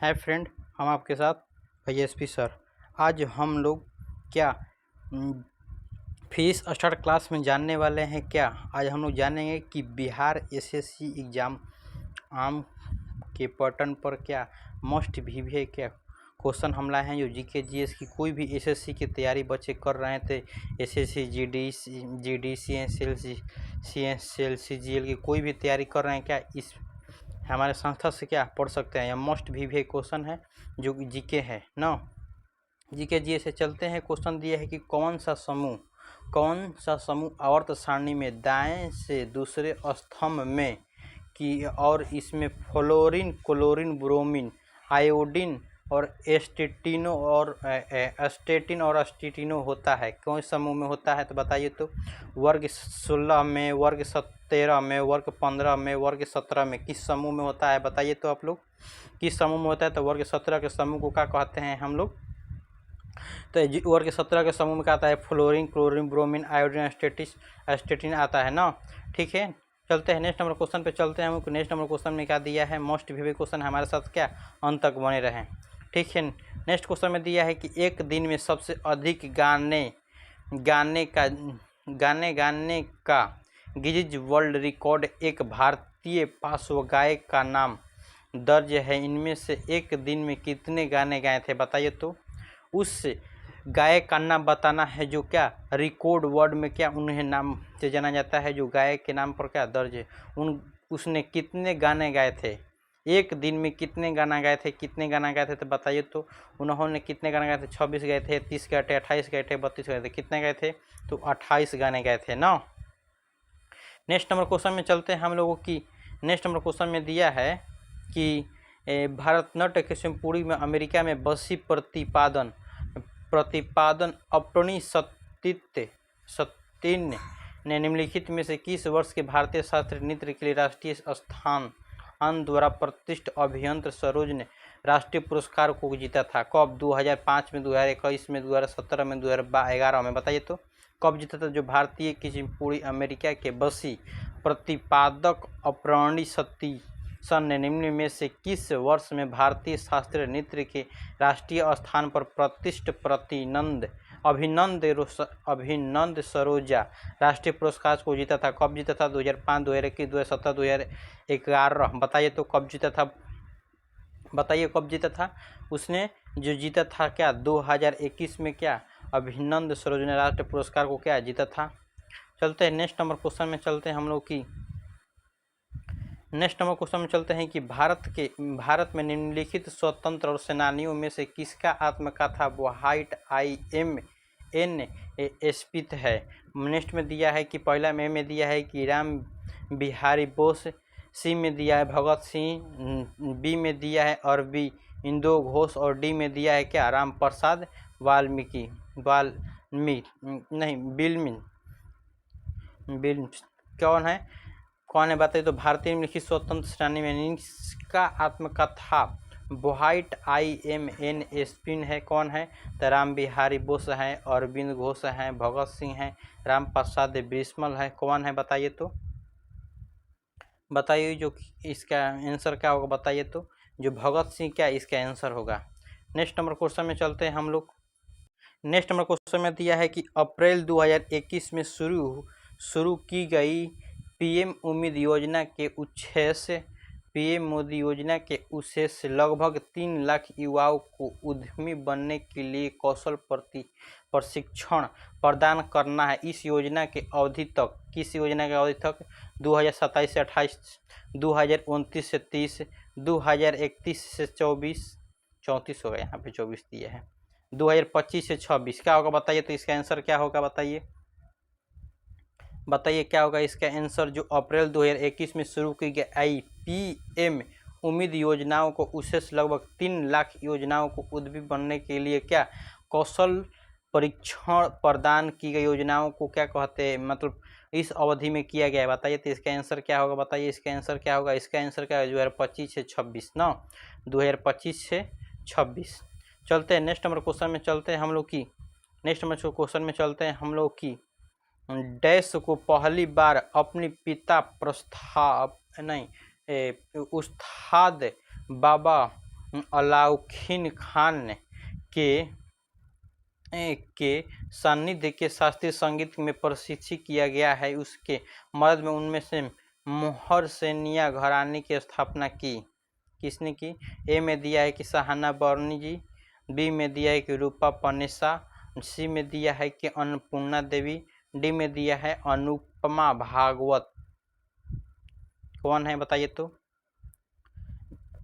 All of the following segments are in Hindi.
हाय फ्रेंड, हम आपके साथ ISP सर। आज हम लोग क्या फीस स्टार्ट क्लास में जानने वाले हैं। आज हम लोग जानेंगे कि बिहार SSC एग्ज़ाम आम के पैटर्न पर मोस्ट वीवीआई क्वेश्चन हम लाए हैं। जो GK GS की कोई भी SSC की तैयारी बच्चे कर रहे थे, SSC GD CGL की कोई भी तैयारी कर रहे हैं इस हमारे संस्था से पढ़ सकते हैं। यह मोस्ट वीवीआई क्वेश्चन है जो कि GK है ना। GK GS से चलते हैं। क्वेश्चन दिया है कि कौन सा समूह आवर्त सारणी में दाएं से दूसरे स्तंभ में कि और इसमें फ्लोरीन, क्लोरीन, ब्रोमीन, आयोडीन और एस्टेटिन और अस्टेटिनो होता है। कौन समूह में होता है तो बताइए। तो वर्ग 16 में, वर्ग 17 में, वर्ग 15 में, वर्ग 17 में किस समूह में होता है बताइए। तो आप लोग किस समूह में होता है तो वर्ग 17 के समूह को क्या कहते हैं हम लोग। तो वर्ग 17 के समूह में क्या आता है, फ्लोरीन, क्लोरीन, ब्रोमीन, आयोडीन, एस्टेटिन आता है ना। ठीक है, चलते हैं नेक्स्ट नंबर क्वेश्चन पे चलते हैं। हमको नेक्स्ट नंबर क्वेश्चन में क्या दिया है, मोस्ट वीवीआई क्वेश्चन हमारे साथ अंत तक बने रहें। ठीक है, नेक्स्ट क्वेश्चन में दिया है कि एक दिन में सबसे अधिक गाने का गिनीज वर्ल्ड रिकॉर्ड एक भारतीय पार्श्व गायक का नाम दर्ज है। इनमें से एक दिन में कितने गाने गाए थे बताइए। तो उस गायक का नाम बताना है जो रिकॉर्ड वर्ड में उन्हें नाम से जाना जाता है, जो गायक के नाम पर दर्ज है। उसने कितने गाने गाए थे, एक दिन में कितने गाना गाए थे तो बताइए। तो उन्होंने कितने गाने गाए थे, 26 गए थे, 30 गए थे, 28 गए थे, 32 गए थे। कितने गए थे तो 28 गाने गए थे ना। नेक्स्ट नंबर क्वेश्चन में चलते हैं हम लोगों की। नेक्स्ट नंबर क्वेश्चन में दिया है कि भारतनाट्यम पूरी में अमेरिका में बसी प्रतिपादन अपनी सत्तीन ने निम्नलिखित में से किस वर्ष के भारतीय शास्त्रीय नृत्य के लिए राष्ट्रीय संस्थान द्वारा प्रतिष्ठित अभियंत्र सरोज ने राष्ट्रीय पुरस्कार को जीता था। कब, 2005 में, 2021 में, 2017 में, 2011 में बताइए। तो कब जीता था जो भारतीय किसी पूरी अमेरिका के बसी प्रतिपादक अपनी सत्तीसन ने निम्न में से किस वर्ष में भारतीय शास्त्रीय नृत्य के राष्ट्रीय स्थान पर प्रतिष्ठित अभिनंद सरोजा राष्ट्रीय पुरस्कार को जीता था। कब जीता था, 2005, 2021, 2017, 2011 बताइए। तो कब जीता था बताइए, कब जीता था। उसने जो जीता था 2021 में अभिनंद सरोज ने राष्ट्रीय पुरस्कार को जीता था। चलते हैं नेक्स्ट नंबर क्वेश्चन में चलते हैं हम लोग की। नेक्स्ट नंबर क्वेश्चन में चलते हैं कि भारत में निम्नलिखित स्वतंत्र और सेनानियों में से किसका आत्मकथा व्हाइट IMN स्पित है। नेक्स्ट में दिया है कि पहला में दिया है कि राम बिहारी बोस, सी में दिया है भगत सिंह, बी में दिया है अरबिंदो घोष और डी में दिया है राम प्रसाद वाल्मीकि कौन है बताइए। तो भारतीय निम्नलिखित स्वतंत्र सेनानी में इसका आत्मकथा व्हाइट IMN स्पिन है। कौन है तो राम बिहारी बोस हैं, अरविंद घोष हैं, भगत सिंह हैं, राम प्रसाद बिस्मल है। कौन है बताइए। तो बताइए जो इसका आंसर क्या होगा बताइए। तो जो भगत सिंह इसका आंसर होगा। नेक्स्ट नंबर क्वेश्चन में चलते हैं हम लोग। नेक्स्ट नंबर क्वेश्चन में दिया है कि अप्रैल 2021 में शुरू की गई PM उम्मीद योजना के उद्देश्य लगभग 3 लाख युवाओं को उद्यमी बनने के लिए कौशल प्रशिक्षण प्रदान करना है। इस योजना के अवधि तक 2027 से 28, 2029 से 30, 2031 से 34 हो गया, यहाँ पे 24 दिए हैं, 2025 से 26 क्या होगा बताइए। तो इसका आंसर क्या होगा बताइए क्या होगा इसका आंसर। जो अप्रैल 2021 में शुरू की गई PM उम्मीद योजनाओं को उद्देश्य लगभग 3 लाख योजनाओं को उद्यमी बनने के लिए कौशल परीक्षण प्रदान की गई योजनाओं को कहते हैं, मतलब इस अवधि में किया गया है। बताइए तो इसका आंसर क्या होगा बताइए। इसका आंसर क्या होगा, इसका आंसर क्या है 2025 से 26 ना, 2025 से 26। चलते हैं नेक्स्ट नंबर क्वेश्चन में चलते हैं हम लोग की। नेक्स्ट नंबर क्वेश्चन में चलते हैं हम लोग की। डैश को पहली बार अपने पिता उस्ताद बाबा अलाउद्दीन खान के सानिध्य के शास्त्रीय संगीत में प्रशिक्षित किया गया है। उसके मर्द में उनमें से मोहर सेनिया घराने की स्थापना की। किसने की? ए में दिया है कि सहाना बर्नी जी, बी में दिया है कि रूपा पनेसा, सी में दिया है कि अन्नपूर्णा देवी, डी में दिया है अनुपमा भागवत। कौन है बताइए तो?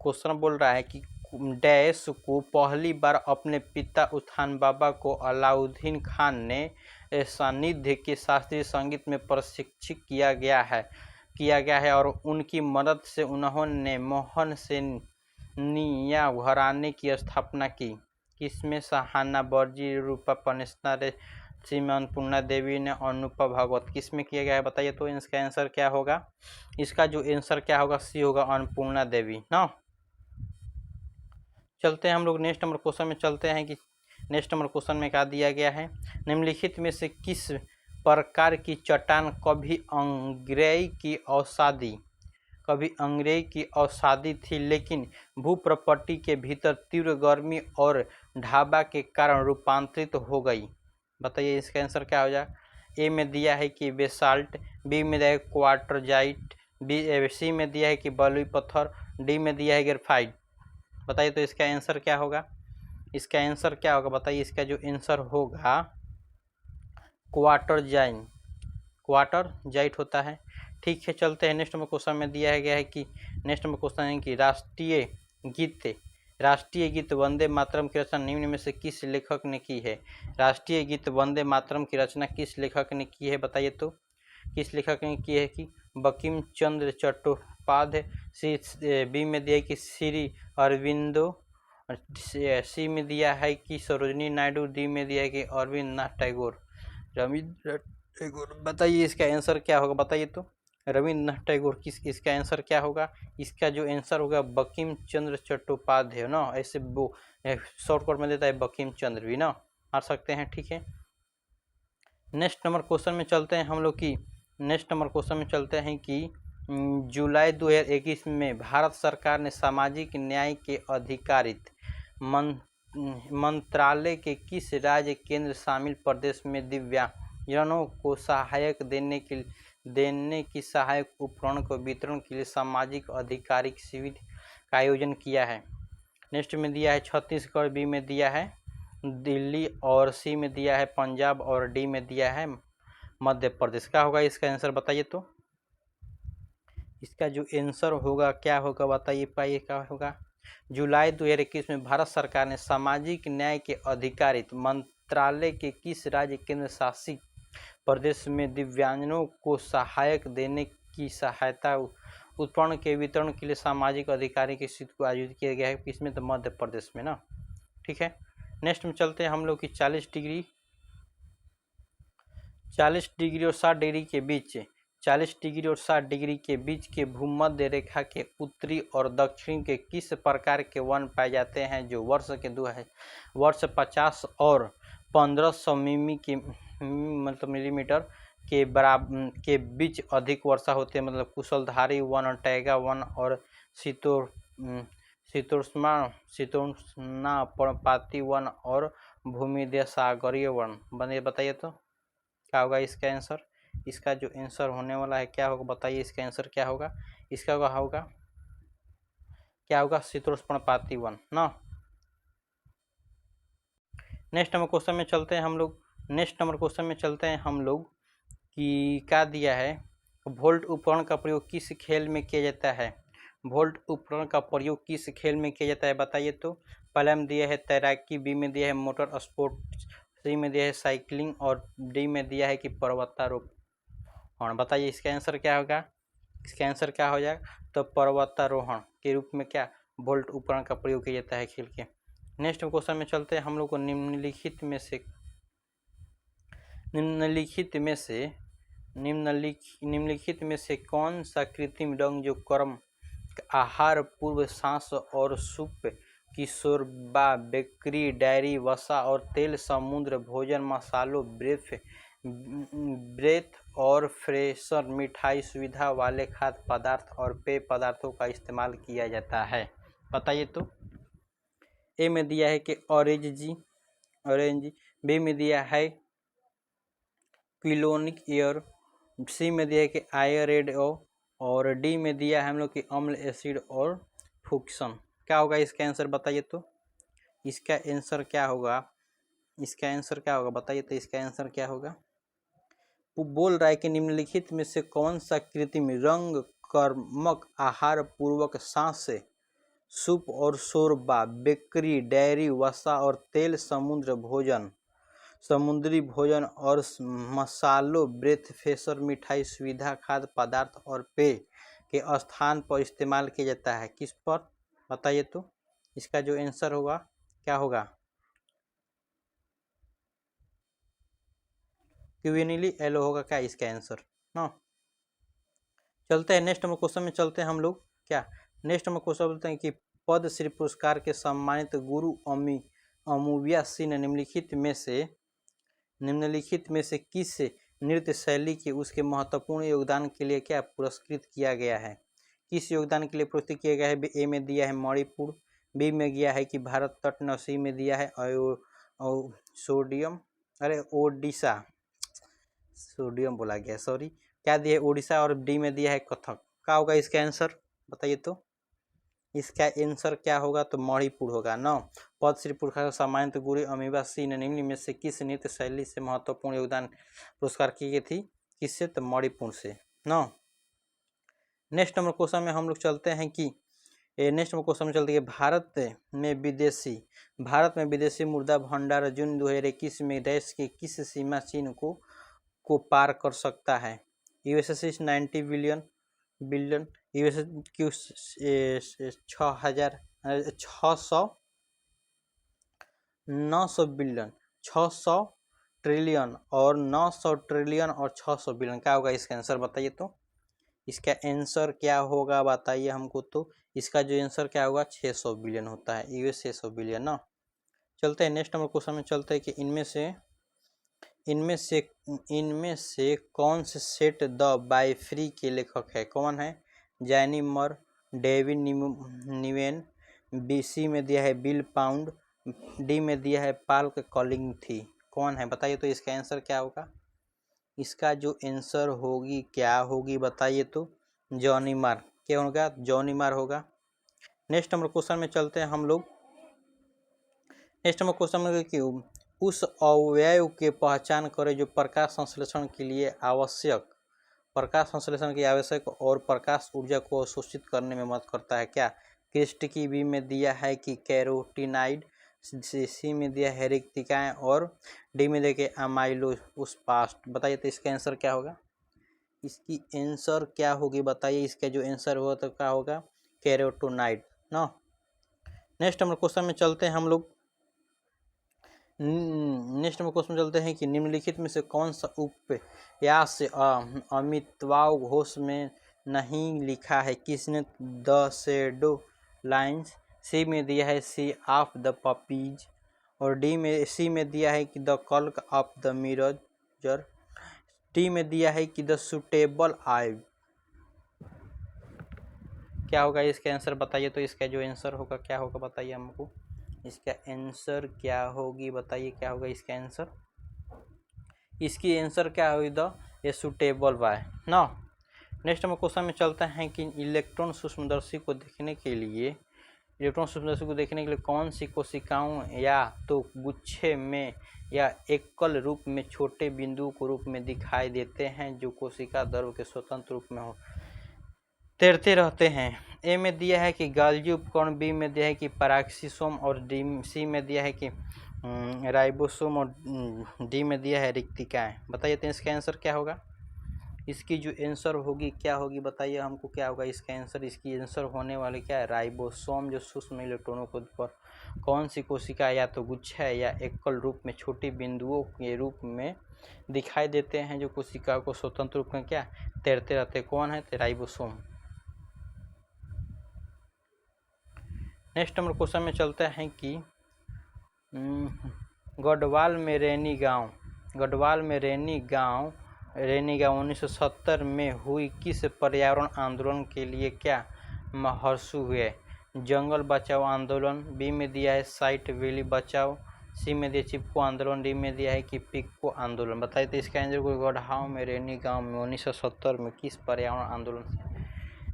क्वेश्चन बोल रहा है कि डैश को पहली बार अपने पिता उस्तान बाबा को अलाउद्दीन खान ने सानिध्य के शास्त्रीय संगीत में प्रशिक्षित किया गया है और उनकी मदद से उन्होंने मोहन सेनिया घराने की स्थापना की। किसमें? सहाना बर्जी, रूपा पनेस्ता रे, अन्नपूर्णा देवी ने, अनुपा भागवत। किसमें किया गया है बताइए तो? इसका आंसर क्या होगा? इसका जो आंसर क्या होगा? सी होगा, अन्नपूर्णा देवी ना। चलते हैं हम लोग नेक्स्ट नंबर क्वेश्चन में। चलते हैं कि नेक्स्ट नंबर क्वेश्चन में क्या दिया गया है। निम्नलिखित में से किस प्रकार की चट्टान कभी अंग्रेई की अवसादी थी, लेकिन भूप्रपट्टी के भीतर तीव्र गर्मी और ढाबा के कारण रूपांतरित हो गई? बताइए इसका आंसर क्या हो जाए? ए में दिया है कि बेसाल्ट, बी में दिया है क्वार्टरजाइट, सी में दिया है कि बलुई पत्थर, डी में दिया है ग्रेफाइट। बताइए तो इसका आंसर क्या होगा? इसका आंसर क्या होगा बताइए? इसका जो आंसर होगा क्वार्टरजाइट होता है। ठीक है, चलते हैं नेक्स्ट नंबर क्वेश्चन में दिया गया है कि नेक्स्ट नंबर क्वेश्चन है कि राष्ट्रीय गीत वंदे मातरम की रचना निम्न में से किस लेखक ने की है? राष्ट्रीय गीत वंदे मातरम की रचना किस लेखक ने की है बताइए तो? किस लेखक ने की है? कि बंकिम चंद्र चट्टोपाध्याय, बी में दिया है कि श्री अरविंदो, सी में दिया है कि सरोजिनी नायडू, डी में दिया है कि रविन्द्रनाथ टैगोर। बताइए इसका आंसर क्या होगा बताइए तो? रविन्द्रनाथ टैगोर। इसका आंसर क्या होगा? इसका जो आंसर होगा बंकिम चंद्र चट्टोपाध्याय ना, ऐसे वो शॉर्टकट में देता है बंकिम चंद्र भी ना, आ सकते हैं। ठीक है, नेक्स्ट नंबर क्वेश्चन में चलते हैं हम लोग की। नेक्स्ट नंबर क्वेश्चन में चलते हैं कि जुलाई 2021 में भारत सरकार ने सामाजिक न्याय के अधिकारित मंत्रालय के किस राज्य केंद्र शासित प्रदेश में दिव्यांगजनों को सहायक देने की सहायक उपकरण को वितरण के लिए सामाजिक आधिकारिक शिविर का आयोजन किया है? नेक्स्ट में दिया है छत्तीसगढ़, बी में दिया है दिल्ली और सी में दिया है पंजाब और डी में दिया है मध्य प्रदेश। क्या होगा इसका आंसर बताइए तो? इसका जो आंसर होगा क्या होगा बताइए पाइए क्या होगा? जुलाई 2021 में भारत सरकार ने सामाजिक न्याय के अधिकारित मंत्रालय के किस राज्य केंद्र शासित प्रदेश में दिव्यांगजनों को सहायक देने की सहायता उपकरण के वितरण के लिए सामाजिक अधिकारी की शिविर को आयोजित किया गया है? किसमें? तो मध्य प्रदेश में ना। ठीक है, नेक्स्ट में चलते हैं हम लोग की 40 डिग्री और 60 डिग्री के बीच 40 डिग्री और 60 डिग्री के बीच के भूमध्य रेखा के उत्तरी और दक्षिण के किस प्रकार के वन पाए जाते हैं जो वर्ष 50 और 1500 मिलीमीटर के बीच अधिक वर्षा होती है? मतलब कुशलधारी वन, टैगा वन और शीतोष्ण पर्णपाती वन और भूमध्य सागरीय वन। बताइए तो क्या होगा इसका आंसर? इसका जो आंसर होने वाला है क्या होगा बताइए? इसका आंसर क्या होगा? इसका होगा क्या होगा? शीतोष्ण पर्णपाती वन ना। नेक्स्ट नंबर क्वेश्चन में चलते हैं हम लोग कि क्या दिया है? वोल्ट उपकरण का प्रयोग किस खेल में किया जाता है? वोल्ट उपकरण का प्रयोग किस खेल में किया जाता है बताइए तो? पहले में दिया है तैराकी, बी में दिया है मोटर स्पोर्ट, सी में दिया है साइकिलिंग और डी में दिया है कि पर्वतारोहण। बताइए इसका आंसर क्या होगा? इसका आंसर क्या हो जाएगा? तो पर्वतारोहण के रूप में क्या वोल्ट उपकरण का प्रयोग किया जाता है खेल के। नेक्स्ट क्वेश्चन में चलते हैं हम लोग को। निम्नलिखित में से कौन सा कृत्रिम रंग जो कर्म आहार पूर्व सांस और सूप, किशोरबा, बेकरी, डेयरी, वसा और तेल, समुद्र भोजन, मसालों, ब्रेथ और फ्रेशर, मिठाई, सुविधा वाले खाद्य पदार्थ और पेय पदार्थों का इस्तेमाल किया जाता है? बताइए तो ए में दिया है कि ऑरेंज, बी में दिया है क्विलोनिक एयर, सी में दिया है कि आयरेड और डी में दिया है हम लोग की अम्ल एसिड और फुक्सन। क्या होगा इसका आंसर बताइए तो, इसका आंसर क्या होगा, इसका आंसर क्या होगा बताइए तो, इसका आंसर क्या होगा। वो बोल रहा है कि निम्नलिखित में से कौन सा कृत्रिम रंग कर्मक आहार पूर्वक सांस से सूप और शोरबा, बेकरी, डेयरी, वसा और तेल, समुद्री भोजन और मसालों, ब्रेथ फ्रेशर, मिठाई, सुविधा, खाद्य पदार्थ और पेय के स्थान पर इस्तेमाल किया जाता है, किस पर बताइए तो, इसका जो आंसर होगा क्या होगा। क्विनिली एलो होगा क्या इसका आंसर ना। चलते हैं नेक्स्ट नंबर क्वेश्चन में, चलते हैं हम लोग क्या, नेक्स्ट नंबर क्वेश्चन बोलते हैं कि पद्मश्री पुरस्कार के सम्मानित गुरु अमूव्या सिंह ने निम्नलिखित में से किस नृत्य शैली के उसके महत्वपूर्ण योगदान के लिए क्या पुरस्कृत किया गया है, किस योगदान के लिए पुरस्कृत किया गया है। ए में दिया है मणिपुर, बी में दिया है कि भारत तट, सी में दिया है सोडियम बोला गया सॉरी, क्या दिया है उड़ीसा, और डी में दिया है कथक। क्या होगा इसका आंसर बताइए तो, इसका आंसर क्या होगा तो मणिपुर होगा ना। पद्मश्री पुरस्कार सम्मानित गुरु अमूव्या सिंह ने निम्न में से किस नृत्य शैली से महत्वपूर्ण योगदान पुरस्कार की गई थी, किससे तो मणिपुर से ना। नेक्स्ट नंबर क्वेश्चन में हम लोग चलते हैं कि नेक्स्ट नंबर क्वेश्चन में चलते हैं भारत में विदेशी मुद्रा भंडार जून 2021 में देश के किस सीमा चिन्ह को पार कर सकता है। USS 90 billion, USS 900 billion, 600 trillion और 900 ट्रिलियन और 600 बिलियन। क्या होगा इसका आंसर बताइए तो, इसका आंसर क्या होगा बताइए हमको तो, इसका जो आंसर क्या होगा 600 बिलियन होता है, यूएस 600 बिलियन ना। चलते हैं नेक्स्ट नंबर क्वेश्चन में, चलते हैं कि इनमें से कौन से सेट द बाय फ्री के लेखक है, कौन है। जैनी मर, डेविड निवेन, बी सी में दिया है बिल पाउंड, डी में दिया है पाल कॉलिंग थी। कौन है बताइए तो, इसका आंसर क्या होगा, इसका जो आंसर होगी क्या होगी बताइए तो, जॉनी मार। क्या होगा, जॉनी मार होगा। नेक्स्ट नंबर क्वेश्चन में चलते हैं हम लोग, नेक्स्ट नंबर क्वेश्चन में कि उस अवयव के पहचान करें जो प्रकाश संश्लेषण के लिए आवश्यक और प्रकाश ऊर्जा को अवशोषित करने में मदद करता है। क्या क्रिस्टकी, बी में दिया है कि कैरोटिनाइड, सी में दिया है रिक्तिकाएं और डी में दिया है अमाइलोस्पास्ट। बताइए तो इसका आंसर क्या होगा, इसकी आंसर क्या होगी बताइए, इसका जो आंसर होगा तो क्या होगा कैरोटिनाइड ना। नेक्स्ट नंबर क्वेश्चन में चलते हैं हम लोग, नेक्स्ट नंबर क्वेश्चन चलते हैं कि निम्नलिखित में से कौन सा उपन्यास अमिताव घोष में नहीं लिखा है, किसने द शैडो लाइन्स, सी में दिया है सी ऑफ द पपीज और सी में दिया है कि the calc of the mirror, D में दिया है कि द सुटेबल आई। क्या होगा इसका आंसर बताइए तो, इसका जो आंसर होगा क्या होगा बताइए हमको, इसका आंसर क्या होगी बताइए, क्या होगा इसका आंसर, इसकी आंसर क्या होगी द सुटेबल बाय ना। नेक्स्ट नंबर क्वेश्चन में चलते हैं कि इलेक्ट्रॉन सूक्ष्मदर्शी को देखने के लिए कौन सी कोशिकाओं या तो गुच्छे में या एकल रूप में छोटे बिंदु के रूप में दिखाई देते हैं जो कोशिका द्रव के स्वतंत्र रूप में तैरते रहते हैं। ए में दिया है कि गाल्जी उपकरण, बी में दिया है कि पैराक्सीसोम और सी में दिया है कि राइबोसोम और डी में दिया है रिक्तिकाएं। बताइए तो इसका आंसर क्या होगा, इसकी जो आंसर होगी क्या होगी बताइए हमको, क्या होगा इसका आंसर, इसकी आंसर होने वाले क्या है राइबोसोम, जो सूक्ष्म इलेक्ट्रॉनों को पर कौन सी कोशिका या तो गुच्छा या एकल रूप में छोटी बिंदुओं के रूप में दिखाई देते हैं जो कोशिका को स्वतंत्र रूप में क्या तैरते रहते, कौन है राइबोसोम। नेक्स्ट नंबर क्वेश्चन में चलते हैं कि गढ़वाल में रैनी गांव 1970 में हुई किस पर्यावरण आंदोलन के लिए क्या महर्षु हुए। जंगल बचाओ आंदोलन, बी में दिया है साइट वैली बचाओ, सी में दिया चिपको आंदोलन, डी में दिया है कि पिक्को आंदोलन। बताइए तो इसका आंसर कोई गढ़ाव में रेनी गांव में 1970 में किस पर्यावरण आंदोलन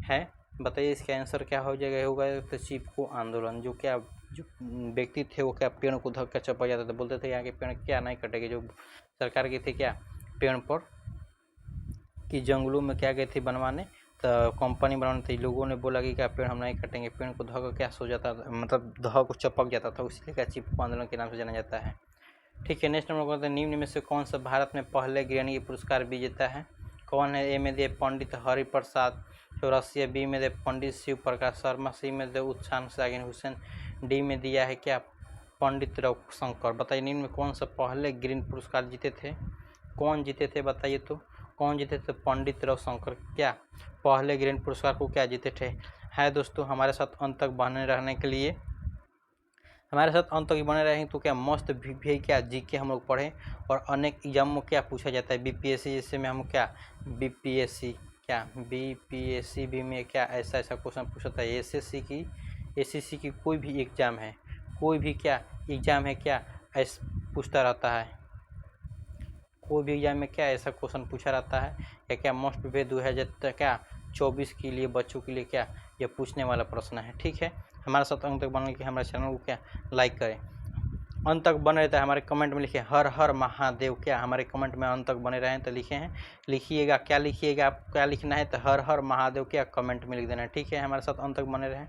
है? बताइए इसका आंसर क्या हो जाएगा, होगा तो चिपको आंदोलन। जो व्यक्ति थे वो क्या पेड़ को धक्का चपा जाते थे, बोलते थे यहाँ के पेड़ क्या नहीं कटेंगे। जो सरकार की थी क्या पेड़ पर कि जंगलों में क्या गई थी बनवाने, तो कंपनी बनाने थी, लोगों ने बोला कि क्या पेड़ हम नहीं कटेंगे, पेड़ को धक्का क्या सो जाता था, मतलब धक्का को चपक जाता था, इसलिए क्या चिपको आंदोलन के नाम से जाना जाता है। ठीक है, नेक्स्ट नंबर कहते हैं निम्न में से कौन सा भारत में पहले ज्ञानी पुरस्कार विजेता है? कौन है? ए में दे पंडित हरिप्रसाद चौरसिया, बी में दे पंडित शिव प्रकाश शर्मा, सी में दे उत्थान सागिन हुसैन, डी में दिया है क्या पंडित रविशंकर। बताइए निम्न में कौन सा पहले ग्रीन पुरस्कार जीते थे? कौन जीते थे बताइए तो, कौन जीते थे? पंडित रविशंकर क्या पहले ग्रीन पुरस्कार को क्या जीते थे। है दोस्तों हमारे साथ अंत तक बने रहने के लिए, हमारे साथ अंत तक बने रहेंगे तो क्या मस्त भी क्या जीके हम लोग पढ़ें और अनेक एग्जाम में क्या पूछा जाता है बीपीएससी जैसे में हम क्या बीपीएससी भी में क्या ऐसा क्वेश्चन पूछता है। एसएससी की कोई भी एग्जाम है, कोई भी क्या एग्जाम है क्या ऐसा पूछता रहता है, कोई भी एग्जाम में क्या ऐसा क्वेश्चन पूछा रहता है या क्या मोस्ट पे 2024 के लिए बच्चों के लिए क्या यह पूछने वाला प्रश्न है। ठीक है, हमारे साथ अंत तक बनने के हमारे चैनल को क्या लाइक करें, अंत तक बने रहता है हमारे कमेंट में लिखे हर हर महादेव, क्या हमारे कमेंट में अंत तक बने रहें तो लिखे हैं, लिखिएगा क्या लिखिएगा, आप क्या लिखना है तो हर हर महादेव क्या कमेंट में लिख देना है। ठीक है, हमारे साथ अंत तक बने रहें।